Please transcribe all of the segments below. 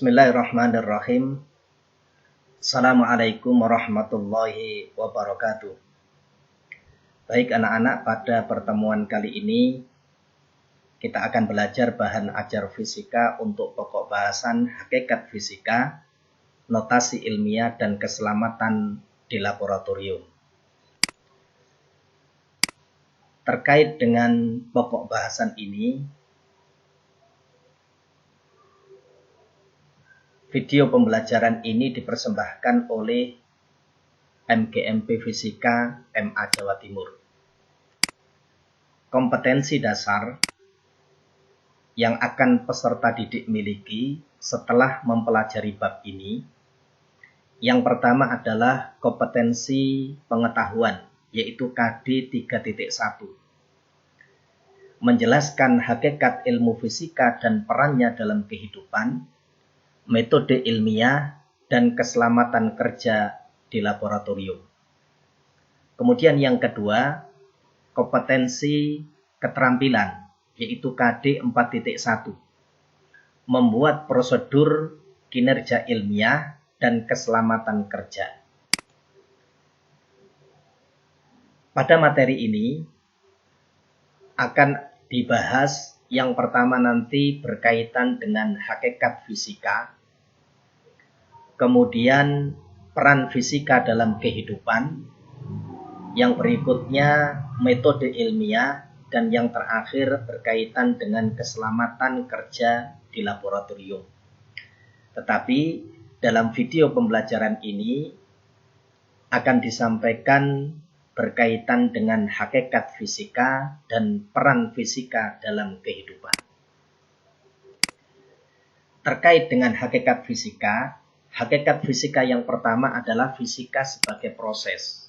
Bismillahirrahmanirrahim. Assalamualaikum warahmatullahi wabarakatuh. Baik anak-anak, pada pertemuan kali ini kita akan belajar bahan ajar fisika untuk pokok bahasan hakikat fisika, notasi ilmiah, dan keselamatan di laboratorium. Terkait dengan pokok bahasan ini, video pembelajaran ini dipersembahkan oleh MGMP Fisika MA Jawa Timur. Kompetensi dasar yang akan peserta didik miliki setelah mempelajari bab ini, yang pertama adalah kompetensi pengetahuan, yaitu KD 3.1. Menjelaskan hakikat ilmu fisika dan perannya dalam kehidupan, metode ilmiah, dan keselamatan kerja di laboratorium. Kemudian yang kedua, kompetensi keterampilan, yaitu KD 4.1. Membuat prosedur kinerja ilmiah dan keselamatan kerja. Pada materi ini akan dibahas yang pertama nanti berkaitan dengan hakikat fisika, kemudian peran fisika dalam kehidupan, yang berikutnya metode ilmiah, dan yang terakhir berkaitan dengan keselamatan kerja di laboratorium. Tetapi dalam video pembelajaran ini akan disampaikan berkaitan dengan hakikat fisika dan peran fisika dalam kehidupan. Terkait dengan hakikat fisika yang pertama adalah fisika sebagai proses.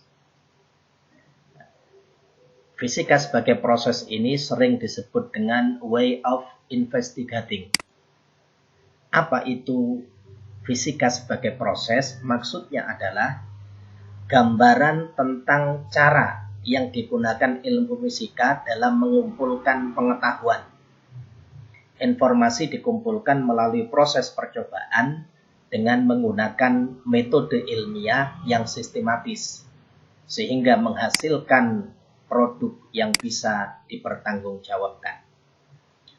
Fisika sebagai proses ini sering disebut dengan way of investigating. Apa itu fisika sebagai proses? Maksudnya adalah gambaran tentang cara yang digunakan ilmu fisika dalam mengumpulkan pengetahuan. Informasi dikumpulkan melalui proses percobaan dengan menggunakan metode ilmiah yang sistematis, sehingga menghasilkan produk yang bisa dipertanggungjawabkan.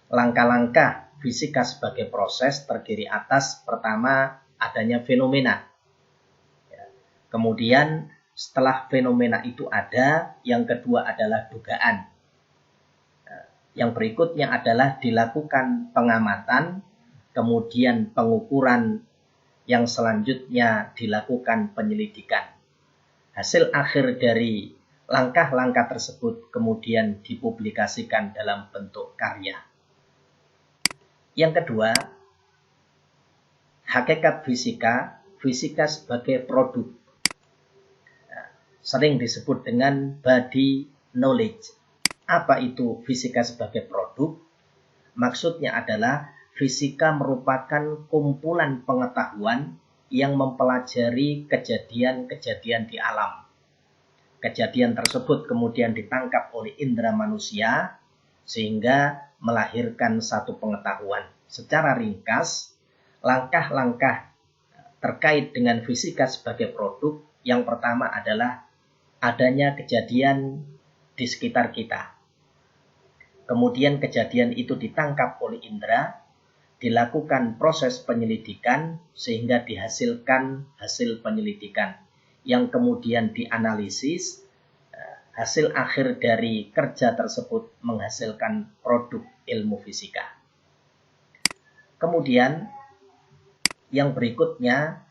Langkah-langkah fisika sebagai proses terdiri atas pertama adanya fenomena. Kemudian setelah fenomena itu ada, yang kedua adalah dugaan. Yang berikutnya adalah dilakukan pengamatan, kemudian pengukuran, yang selanjutnya dilakukan penyelidikan. Hasil akhir dari langkah-langkah tersebut kemudian dipublikasikan dalam bentuk karya. Yang kedua, hakikat fisika sebagai produk. Sering disebut dengan body knowledge. Apa itu fisika sebagai produk? Maksudnya adalah fisika merupakan kumpulan pengetahuan yang mempelajari kejadian-kejadian di alam. Kejadian tersebut kemudian ditangkap oleh indera manusia sehingga melahirkan satu pengetahuan. Secara ringkas, langkah-langkah terkait dengan fisika sebagai produk yang pertama adalah adanya kejadian di sekitar kita. Kemudian kejadian itu ditangkap oleh indera, dilakukan proses penyelidikan sehingga dihasilkan hasil penyelidikan yang kemudian dianalisis. Hasil akhir dari kerja tersebut menghasilkan produk ilmu fisika. Kemudian yang berikutnya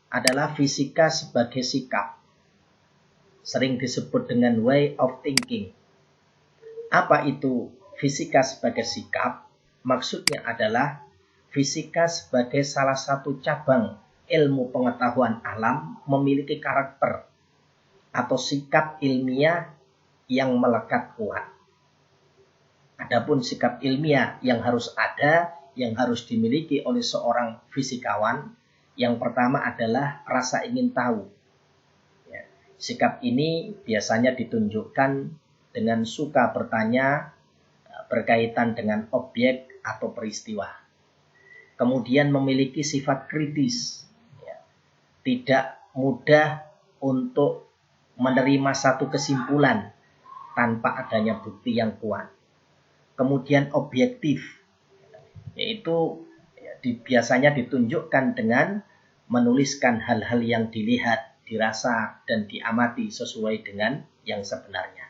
adalah fisika sebagai sikap. Sering disebut dengan way of thinking. Apa itu fisika sebagai sikap? Maksudnya adalah fisika sebagai salah satu cabang ilmu pengetahuan alam memiliki karakter atau sikap ilmiah yang melekat kuat. Adapun sikap ilmiah yang harus ada, yang harus dimiliki oleh seorang fisikawan, yang pertama adalah rasa ingin tahu. Sikap ini biasanya ditunjukkan dengan suka bertanya berkaitan dengan objek atau peristiwa. kemudian memiliki sifat kritis, ya, tidak mudah untuk menerima satu kesimpulan tanpa adanya bukti yang kuat. Kemudian objektif, yaitu biasanya ditunjukkan dengan menuliskan hal-hal yang dilihat, dirasa, dan diamati sesuai dengan yang sebenarnya.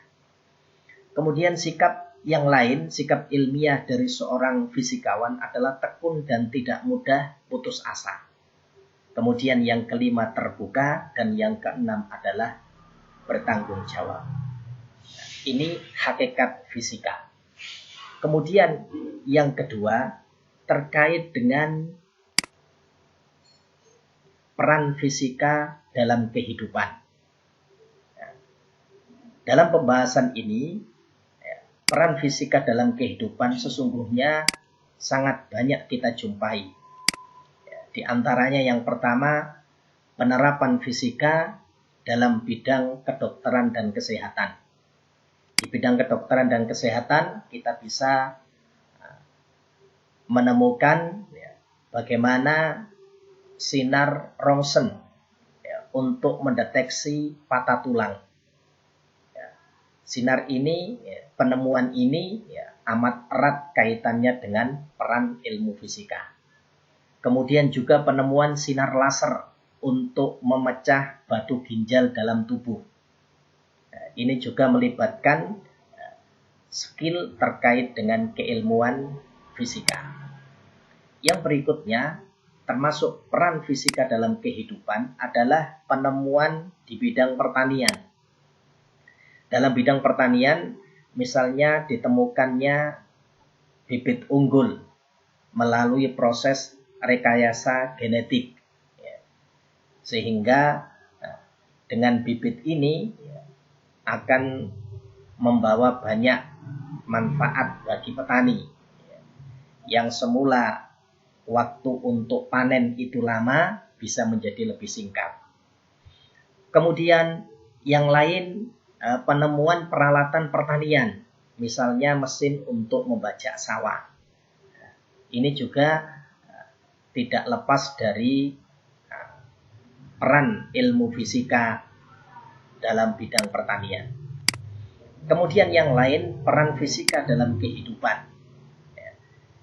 Kemudian sikap yang lain, sikap ilmiah dari seorang fisikawan adalah tekun dan tidak mudah putus asa. Kemudian yang kelima terbuka, dan yang keenam adalah bertanggung jawab. Ini hakikat fisika. Kemudian yang kedua terkait dengan peran fisika dalam kehidupan. Dalam pembahasan ini, peran fisika dalam kehidupan sesungguhnya sangat banyak kita jumpai. Di antaranya yang pertama, penerapan fisika dalam bidang kedokteran dan kesehatan. Di bidang kedokteran dan kesehatan kita bisa menemukan bagaimana sinar Röntgen untuk mendeteksi patah tulang. Sinar ini, penemuan ini amat erat kaitannya dengan peran ilmu fisika. Kemudian juga penemuan sinar laser untuk memecah batu ginjal dalam tubuh. Ini juga melibatkan skill terkait dengan keilmuan fisika. Yang berikutnya, termasuk peran fisika dalam kehidupan adalah penemuan di bidang pertanian. Dalam bidang pertanian, misalnya ditemukannya bibit unggul melalui proses rekayasa genetik. Sehingga dengan bibit ini akan membawa banyak manfaat bagi petani. Yang semula waktu untuk panen itu lama, bisa menjadi lebih singkat. Kemudian yang lain, penemuan peralatan pertanian, misalnya mesin untuk membajak sawah. Ini juga tidak lepas dari peran ilmu fisika dalam bidang pertanian. Kemudian yang lain, peran fisika dalam kehidupan,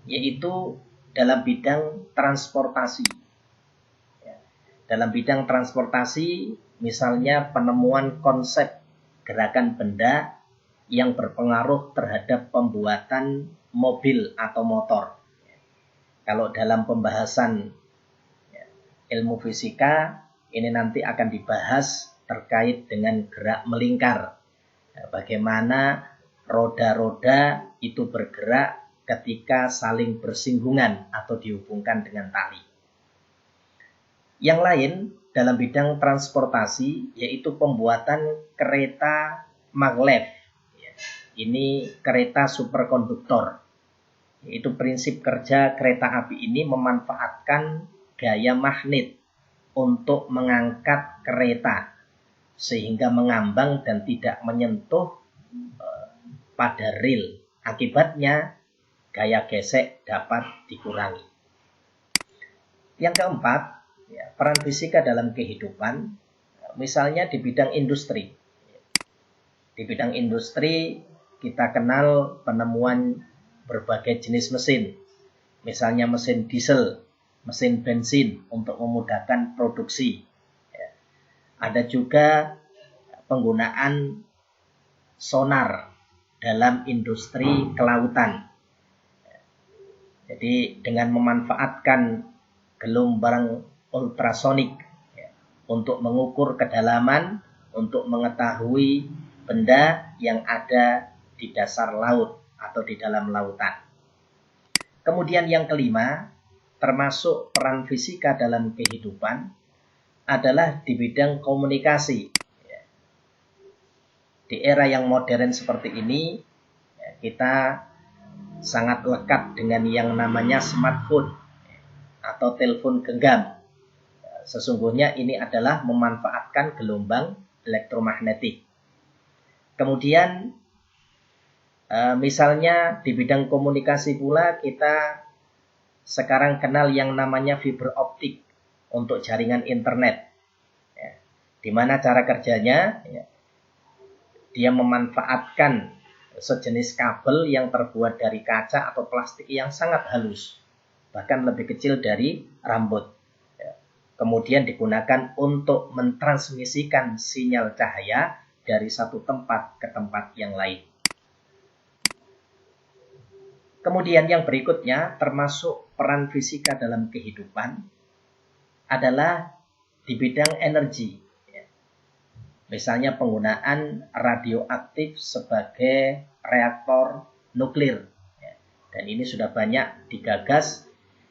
yaitu dalam bidang transportasi. Dalam bidang transportasi, misalnya penemuan konsep gerakan benda yang berpengaruh terhadap pembuatan mobil atau motor. Kalau dalam pembahasan ilmu fisika, ini nanti akan dibahas terkait dengan gerak melingkar. Bagaimana roda-roda itu bergerak ketika saling bersinggungan atau dihubungkan dengan tali. Yang lain dalam bidang transportasi yaitu pembuatan kereta maglev. Ini kereta superkonduktor. Yaitu prinsip kerja kereta api ini memanfaatkan gaya magnet untuk mengangkat kereta sehingga mengambang dan tidak menyentuh pada rel. Akibatnya gaya gesek dapat dikurangi. Yang keempat, peran fisika dalam kehidupan, misalnya di bidang industri. Di bidang industri kita kenal penemuan berbagai jenis mesin. Misalnya mesin diesel, mesin bensin untuk memudahkan produksi. Ada juga penggunaan sonar dalam industri kelautan. Jadi dengan memanfaatkan gelombang ultrasonik untuk mengukur kedalaman, untuk mengetahui benda yang ada di dasar laut atau di dalam lautan. Kemudian yang kelima, termasuk peran fisika dalam kehidupan, adalah di bidang komunikasi. Di era yang modern seperti ini, kita sangat lekat dengan yang namanya smartphone atau telepon genggam. Sesungguhnya ini adalah memanfaatkan gelombang elektromagnetik. Kemudian misalnya di bidang komunikasi pula kita sekarang kenal yang namanya fiber optik untuk jaringan internet. Ya. Di mana cara kerjanya? Ya, dia memanfaatkan sejenis kabel yang terbuat dari kaca atau plastik yang sangat halus, bahkan lebih kecil dari rambut. Ya. Kemudian digunakan untuk mentransmisikan sinyal cahaya dari satu tempat ke tempat yang lain. Kemudian yang berikutnya termasuk peran fisika dalam kehidupan adalah di bidang energi. Misalnya penggunaan radioaktif sebagai reaktor nuklir. Dan ini sudah banyak digagas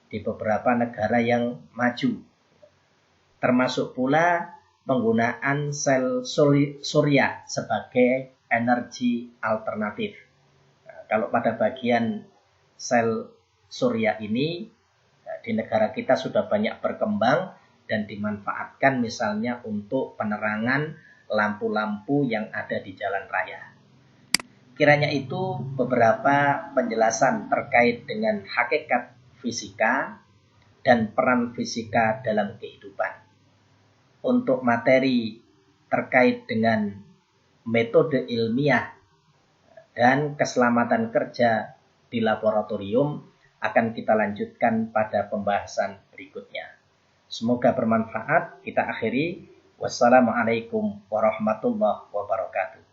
di beberapa negara yang maju. Termasuk pula penggunaan sel surya sebagai energi alternatif. Nah, kalau pada bagian sel surya ini di negara kita sudah banyak berkembang dan dimanfaatkan misalnya untuk penerangan lampu-lampu yang ada di jalan raya. Kiranya itu beberapa penjelasan terkait dengan hakikat fisika dan peran fisika dalam kehidupan. Untuk materi terkait dengan metode ilmiah dan keselamatan kerja di laboratorium akan kita lanjutkan pada pembahasan berikutnya. Semoga bermanfaat. Kita akhiri. Wassalamualaikum warahmatullahi wabarakatuh.